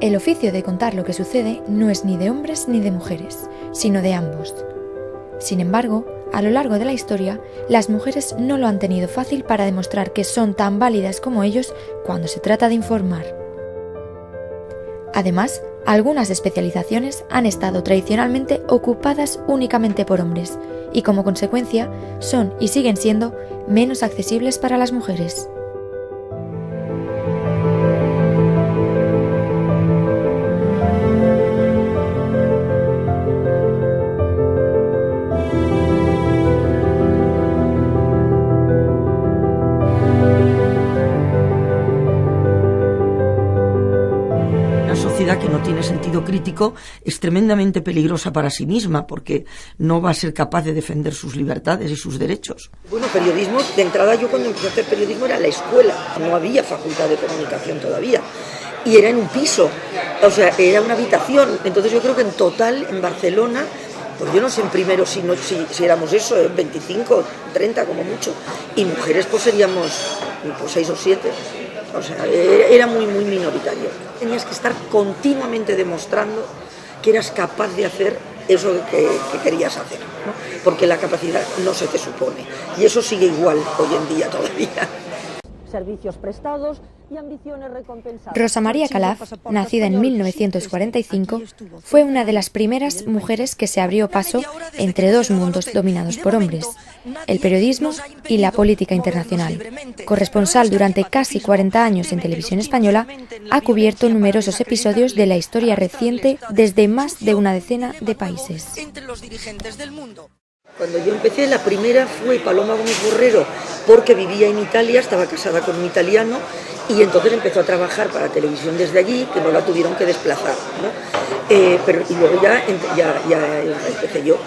El oficio de contar lo que sucede no es ni de hombres ni de mujeres, sino de ambos. Sin embargo, a lo largo de la historia, las mujeres no lo han tenido fácil para demostrar que son tan válidas como ellos cuando se trata de informar. Además, algunas especializaciones han estado tradicionalmente ocupadas únicamente por hombres y como consecuencia son y siguen siendo menos accesibles para las mujeres. Que no tiene sentido crítico es tremendamente peligrosa para sí misma porque no va a ser capaz de defender sus libertades y sus derechos. Bueno, periodismo, de entrada yo cuando empecé a hacer periodismo era en la escuela, no había facultad de comunicación todavía y era en un piso, o sea, era una habitación, entonces yo creo que en total en Barcelona, pues yo no sé en primero si éramos eso, 25, 30 como mucho, y mujeres pues seríamos pues 6 o 7. O sea, era muy minoritario. Tenías que estar continuamente demostrando que eras capaz de hacer eso que querías hacer, ¿no? Porque la capacidad no se te supone. Y eso sigue igual hoy en día todavía. Servicios prestados y ambiciones recompensadas. Rosa María Calaf, nacida en 1945, fue una de las primeras mujeres que se abrió paso entre dos mundos dominados por hombres, el periodismo y la política internacional. Corresponsal durante casi 40 años en Televisión Española, ha cubierto numerosos episodios de la historia reciente desde más de una decena de países. Cuando yo empecé, la primera fue Paloma Gómez Borrero, porque vivía en Italia, estaba casada con un italiano, y entonces empezó a trabajar para televisión desde allí, que no la tuvieron que desplazar, ¿no? Y luego ya empecé yo.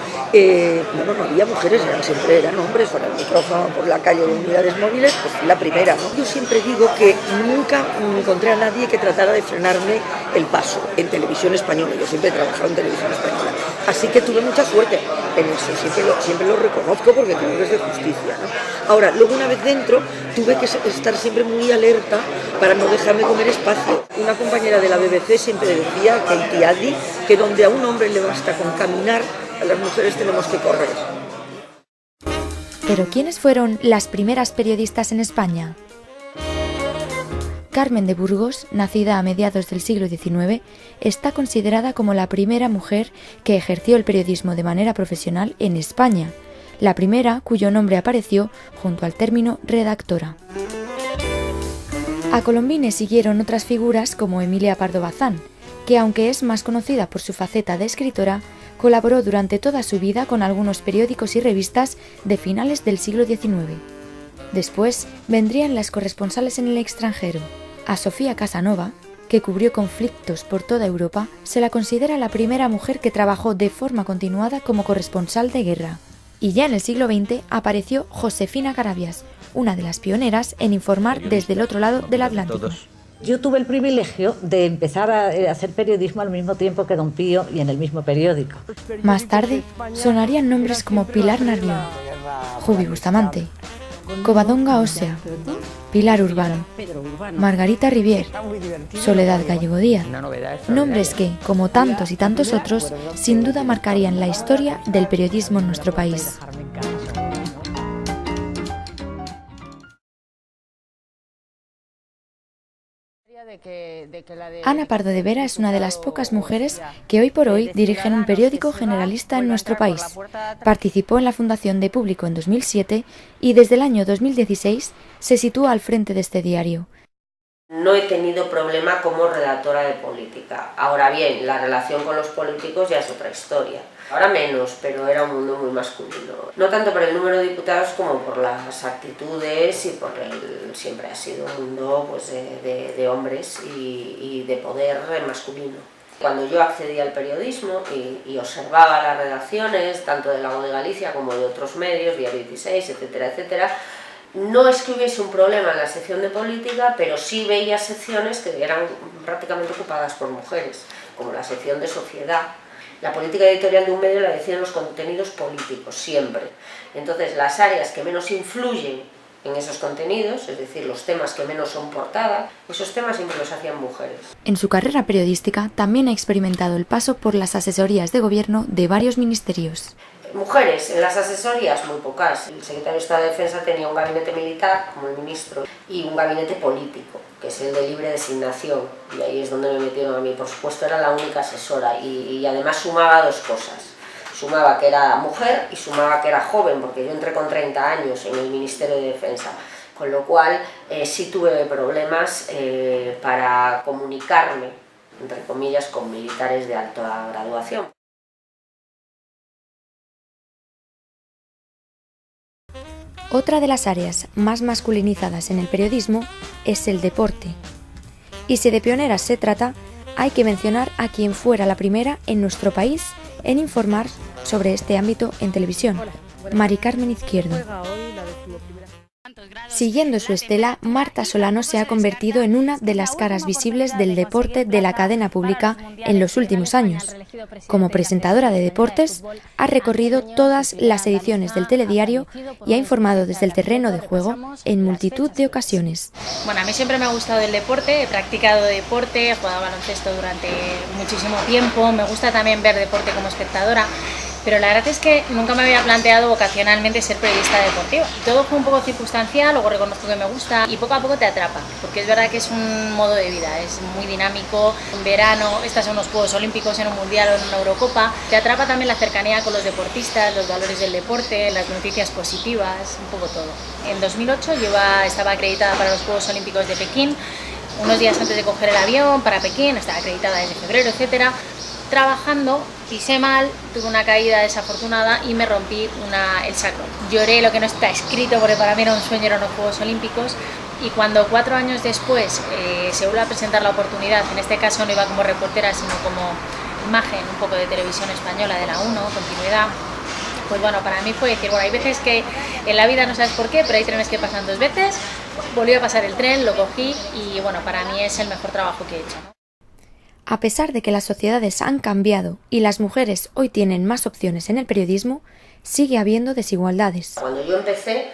No había mujeres, siempre eran hombres, con el micrófono por la calle de unidades móviles, pues fui la primera, ¿no? Yo siempre digo que nunca encontré a nadie que tratara de frenarme el paso en televisión española. Yo siempre he trabajado en televisión española, así que tuve mucha suerte en eso, siempre lo reconozco porque creo que es de justicia, ¿no? Ahora, luego una vez dentro, tuve que estar siempre muy alerta para no dejarme comer espacio. Una compañera de la BBC siempre decía, Katie Addy, que donde a un hombre le basta con caminar, a las mujeres tenemos que correr. ¿Pero quiénes fueron las primeras periodistas en España? Carmen de Burgos, nacida a mediados del siglo XIX, está considerada como la primera mujer que ejerció el periodismo de manera profesional en España, la primera cuyo nombre apareció junto al término redactora. A Colombine siguieron otras figuras como Emilia Pardo Bazán, que aunque es más conocida por su faceta de escritora, colaboró durante toda su vida con algunos periódicos y revistas de finales del siglo XIX. Después vendrían las corresponsales en el extranjero. A Sofía Casanova, que cubrió conflictos por toda Europa, se la considera la primera mujer que trabajó de forma continuada como corresponsal de guerra. Y ya en el siglo XX apareció Josefina Carabias, una de las pioneras en informar desde el otro lado del Atlántico. Yo tuve el privilegio de empezar a hacer periodismo al mismo tiempo que Don Pío y en el mismo periódico. Más tarde sonarían nombres como Pilar Narrión, Jubi Bustamante, Covadonga Osea, Pilar Urbano, Margarita Rivier, Soledad Gallego Díaz, nombres que, como tantos y tantos otros, sin duda marcarían la historia del periodismo en nuestro país. Ana Pardo de Vera es una de las pocas mujeres que hoy por hoy dirigen un periódico generalista en nuestro país. Participó en la fundación de Público en 2007 y desde el año 2016 se sitúa al frente de este diario. No he tenido problema como redactora de política. Ahora bien, la relación con los políticos ya es otra historia. Ahora menos, pero era un mundo muy masculino. No tanto por el número de diputados como por las actitudes y por siempre ha sido un mundo pues, de hombres y de poder masculino. Cuando yo accedí al periodismo y observaba las redacciones, tanto de La Voz de Galicia como de otros medios, Día 26, etcétera, etcétera, no es que hubiese un problema en la sección de política, pero sí veía secciones que eran prácticamente ocupadas por mujeres, como la sección de sociedad. La política editorial de un medio la deciden los contenidos políticos, siempre. Entonces, las áreas que menos influyen en esos contenidos, es decir, los temas que menos son portada, esos temas siempre los hacían mujeres. En su carrera periodística también ha experimentado el paso por las asesorías de gobierno de varios ministerios. Mujeres en las asesorías, muy pocas. El secretario de Estado de Defensa tenía un gabinete militar, como el ministro, y un gabinete político, que es el de libre designación, y ahí es donde me metieron a mí. Por supuesto, era la única asesora, y además sumaba dos cosas. Sumaba que era mujer y sumaba que era joven, porque yo entré con 30 años en el Ministerio de Defensa, con lo cual sí tuve problemas para comunicarme, entre comillas, con militares de alta graduación. Otra de las áreas más masculinizadas en el periodismo es el deporte. Y si de pioneras se trata, hay que mencionar a quien fuera la primera en nuestro país en informar sobre este ámbito en televisión, Mari Carmen Izquierdo. Siguiendo su estela, Marta Solano se ha convertido en una de las caras visibles del deporte de la cadena pública en los últimos años. Como presentadora de deportes, ha recorrido todas las ediciones del telediario y ha informado desde el terreno de juego en multitud de ocasiones. Bueno, a mí siempre me ha gustado el deporte, he practicado deporte, he jugado baloncesto durante muchísimo tiempo, me gusta también ver deporte como espectadora. Pero la verdad es que nunca me había planteado vocacionalmente ser periodista deportiva. Todo fue un poco circunstancial, luego reconozco que me gusta y poco a poco te atrapa, porque es verdad que es un modo de vida, es muy dinámico. En verano estás en unos Juegos Olímpicos, en un Mundial o en una Eurocopa. Te atrapa también la cercanía con los deportistas, los valores del deporte, las noticias positivas, un poco todo. En 2008 estaba acreditada para los Juegos Olímpicos de Pekín. Unos días antes de coger el avión para Pekín, estaba acreditada desde febrero, etcétera. Trabajando, pisé mal, tuve una caída desafortunada y me rompí el sacro. Lloré lo que no está escrito porque para mí era un sueño, eran los Juegos Olímpicos, y cuando 4 años después se vuelve a presentar la oportunidad, en este caso no iba como reportera sino como imagen un poco de televisión española de la 1, continuidad, pues bueno, para mí fue decir, bueno, hay veces que en la vida no sabes por qué, pero hay trenes que pasan 2 veces, volví a pasar el tren, lo cogí y bueno, para mí es el mejor trabajo que he hecho, ¿no? A pesar de que las sociedades han cambiado y las mujeres hoy tienen más opciones en el periodismo, sigue habiendo desigualdades. Cuando yo empecé,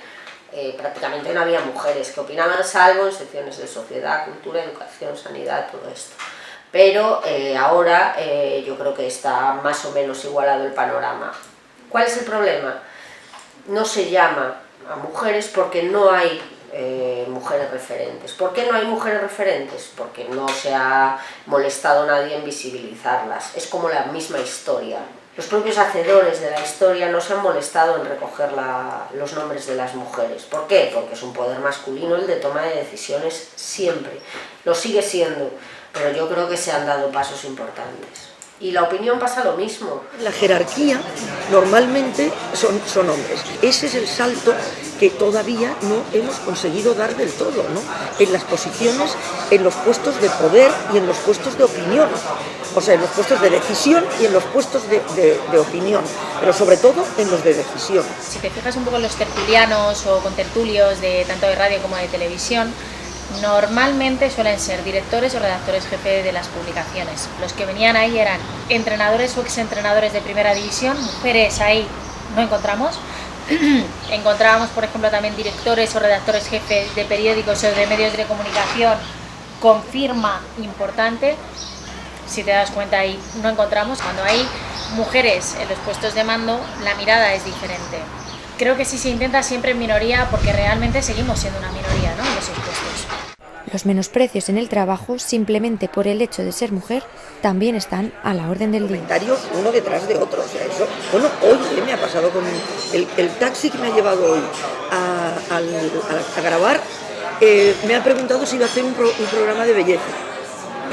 prácticamente no había mujeres que opinaban, salvo en secciones de sociedad, cultura, educación, sanidad, todo esto. Pero ahora yo creo que está más o menos igualado el panorama. ¿Cuál es el problema? No se llama a mujeres porque no hay mujeres referentes. ¿Por qué no hay mujeres referentes? Porque no se ha molestado nadie en visibilizarlas. Es como la misma historia. Los propios hacedores de la historia no se han molestado en recoger los nombres de las mujeres. ¿Por qué? Porque es un poder masculino el de toma de decisiones siempre. Lo sigue siendo, pero yo creo que se han dado pasos importantes. Y la opinión pasa lo mismo. La jerarquía normalmente son hombres. Ese es el salto que todavía no hemos conseguido dar del todo, ¿no? En las posiciones, en los puestos de poder y en los puestos de opinión. O sea, en los puestos de decisión y en los puestos de opinión, pero sobre todo en los de decisión. Si te fijas un poco en los tertulianos o contertulios de tanto de radio como de televisión, normalmente suelen ser directores o redactores jefe de las publicaciones. Los que venían ahí eran entrenadores o exentrenadores de primera división, mujeres ahí no encontramos. Encontrábamos, por ejemplo, también directores o redactores jefes de periódicos o de medios de comunicación con firma importante. Si te das cuenta, ahí no encontramos. Cuando hay mujeres en los puestos de mando, la mirada es diferente. Creo que sí se intenta siempre en minoría porque realmente seguimos siendo una minoría, ¿no?, en esos puestos. Los menosprecios en el trabajo, simplemente por el hecho de ser mujer, también están a la orden del día. Comentarios uno detrás de otro, o sea, eso. Bueno, hoy me ha pasado con el taxi que me ha llevado hoy a grabar, me ha preguntado si iba a hacer un programa de belleza.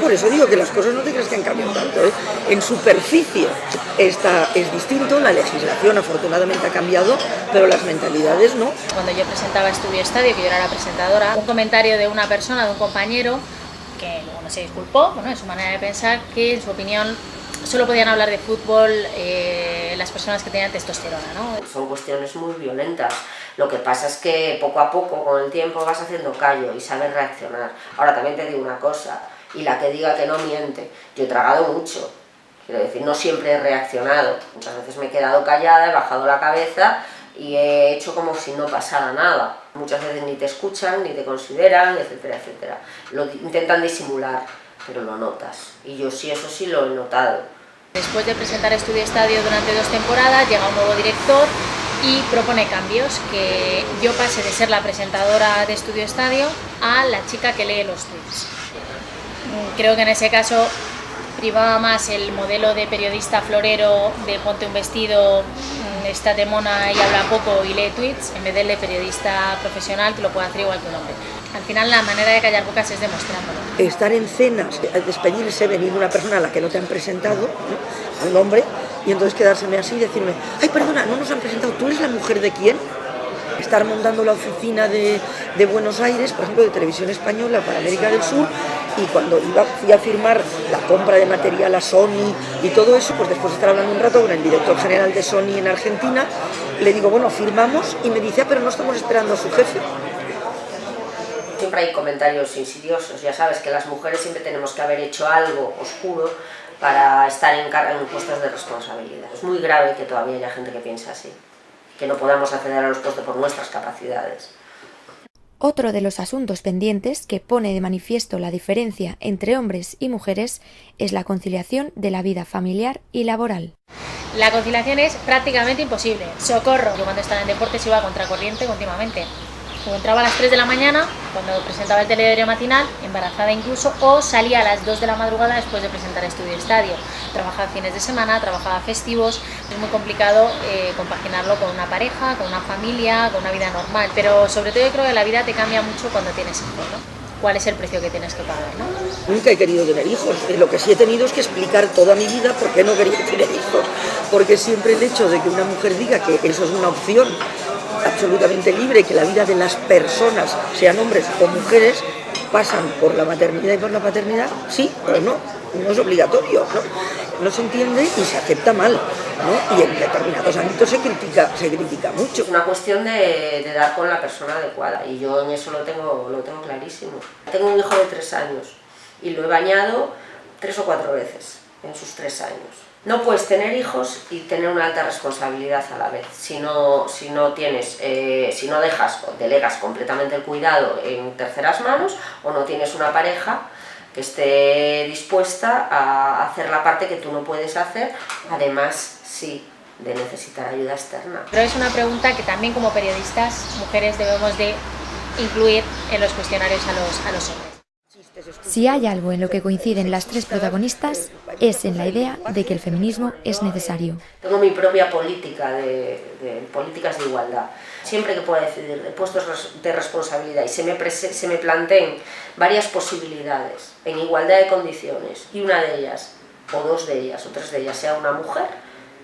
Por eso digo que las cosas no te creas que han cambiado tanto, ¿eh? En superficie es distinto, la legislación afortunadamente ha cambiado, pero las mentalidades no. Cuando yo presentaba Estudio Estadio, que yo era la presentadora, un comentario de una persona, de un compañero, que luego no se disculpó, bueno, es su manera de pensar, que en su opinión solo podían hablar de fútbol las personas que tenían testosterona, ¿no? Son cuestiones muy violentas. Lo que pasa es que poco a poco, con el tiempo, vas haciendo callo y sabes reaccionar. Ahora también te digo una cosa, y la que diga que no miente. Yo he tragado mucho, quiero decir, no siempre he reaccionado. Muchas veces me he quedado callada, he bajado la cabeza y he hecho como si no pasara nada. Muchas veces ni te escuchan, ni te consideran, etcétera, etcétera. Lo intentan disimular, pero lo notas. Y yo sí, eso sí lo he notado. Después de presentar Estudio Estadio durante 2 temporadas, llega un nuevo director y propone cambios, que yo pase de ser la presentadora de Estudio Estadio a la chica que lee los tweets. Creo que en ese caso privaba más el modelo de periodista florero de ponte un vestido, estate mona y habla poco y lee tweets, en vez del de periodista profesional que lo puede hacer igual que un hombre. Al final la manera de callar bocas es demostrándolo. Estar en cenas, despedirse, venir una persona a la que no te han presentado, ¿no? Un hombre, y entonces quedárseme así y decirme, ay, perdona, no nos han presentado, ¿tú eres la mujer de quién? Estar montando la oficina de Buenos Aires, por ejemplo, de Televisión Española para América del Sur, y cuando fui a firmar la compra de material a Sony y todo eso, pues después de estar hablando un rato con el director general de Sony en Argentina, le digo, bueno, firmamos, y me dice, pero no estamos esperando a su jefe. Siempre hay comentarios insidiosos, ya sabes que las mujeres siempre tenemos que haber hecho algo oscuro para estar en puestos de responsabilidad. Es muy grave que todavía haya gente que piense así, que no podamos acceder a los puestos por nuestras capacidades. Otro de los asuntos pendientes que pone de manifiesto la diferencia entre hombres y mujeres es la conciliación de la vida familiar y laboral. La conciliación es prácticamente imposible. ¡Socorro! Yo cuando estaba en deportes iba a contracorriente continuamente. O entraba a las 3 de la mañana, cuando presentaba el telediario matinal, embarazada incluso, o salía a las 2 de la madrugada después de presentar Estudio Estadio. Trabajaba fines de semana, trabajaba festivos, es muy complicado compaginarlo con una pareja, con una familia, con una vida normal, pero sobre todo yo creo que la vida te cambia mucho cuando tienes hijos, ¿no? ¿Cuál es el precio que tienes que pagar, no? Nunca he querido tener hijos, lo que sí he tenido es que explicar toda mi vida por qué no quería tener hijos, porque siempre el hecho de que una mujer diga que eso es una opción absolutamente libre, que la vida de las personas, sean hombres o mujeres, pasan por la maternidad y por la paternidad, sí o no, no es obligatorio, no se entiende y se acepta mal, ¿no? Y en determinados ámbitos se critica mucho. Es una cuestión de dar con la persona adecuada, y yo en eso lo tengo clarísimo. Tengo un hijo de 3 años y lo he bañado 3 o 4 veces en sus 3 años. No puedes tener hijos y tener una alta responsabilidad a la vez. Si no dejas o delegas completamente el cuidado en terceras manos, o no tienes una pareja que esté dispuesta a hacer la parte que tú no puedes hacer, además sí de necesitar ayuda externa. Pero es una pregunta que también como periodistas, mujeres, debemos de incluir en los cuestionarios a los hombres. Si hay algo en lo que coinciden las 3 protagonistas, es en la idea de que el feminismo es necesario. Tengo mi propia política de políticas de igualdad. Siempre que pueda decidir de puestos de responsabilidad y se me planteen varias posibilidades en igualdad de condiciones, y una de ellas, o 2 de ellas, o 3 de ellas, sea una mujer,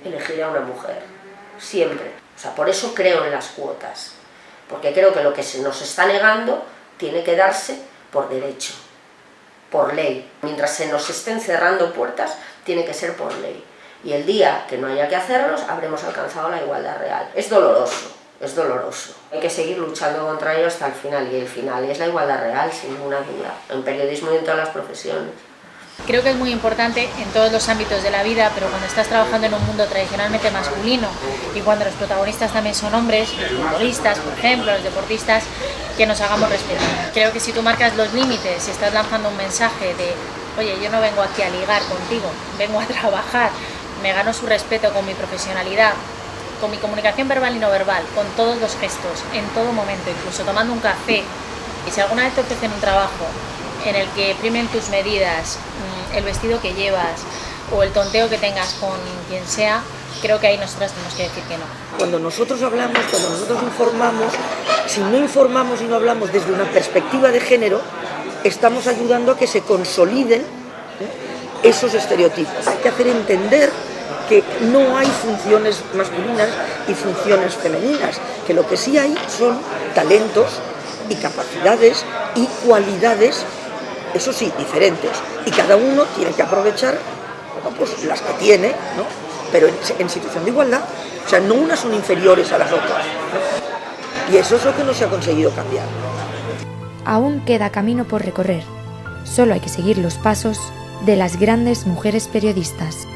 elegiré a una mujer. Siempre. O sea, por eso creo en las cuotas. Porque creo que lo que se nos está negando tiene que darse por derecho, por ley. Mientras se nos estén cerrando puertas, tiene que ser por ley. Y el día que no haya que hacerlos, habremos alcanzado la igualdad real. Es doloroso, es doloroso. Hay que seguir luchando contra ello hasta el final, y el final es la igualdad real, sin ninguna duda, en periodismo y en todas las profesiones. Creo que es muy importante en todos los ámbitos de la vida, pero cuando estás trabajando en un mundo tradicionalmente masculino y cuando los protagonistas también son hombres, los futbolistas, por ejemplo, los deportistas, que nos hagamos respetar. Creo que si tú marcas los límites y estás lanzando un mensaje de oye, yo no vengo aquí a ligar contigo, vengo a trabajar, me gano su respeto con mi profesionalidad, con mi comunicación verbal y no verbal, con todos los gestos, en todo momento, incluso tomando un café. Y si alguna vez te ofrecen un trabajo en el que primen tus medidas, el vestido que llevas o el tonteo que tengas con quien sea, creo que ahí nosotras tenemos que decir que no. Cuando nosotros hablamos, cuando nosotros informamos, si no informamos y no hablamos desde una perspectiva de género, estamos ayudando a que se consoliden esos estereotipos. Hay que hacer entender que no hay funciones masculinas y funciones femeninas, que lo que sí hay son talentos y capacidades y cualidades, eso sí, diferentes, y cada uno tiene que aprovechar, bueno, pues las que tiene, ¿no? Pero en situación de igualdad, o sea, no unas son inferiores a las otras, ¿no? Y eso es lo que no se ha conseguido cambiar. Aún queda camino por recorrer, solo hay que seguir los pasos de las grandes mujeres periodistas.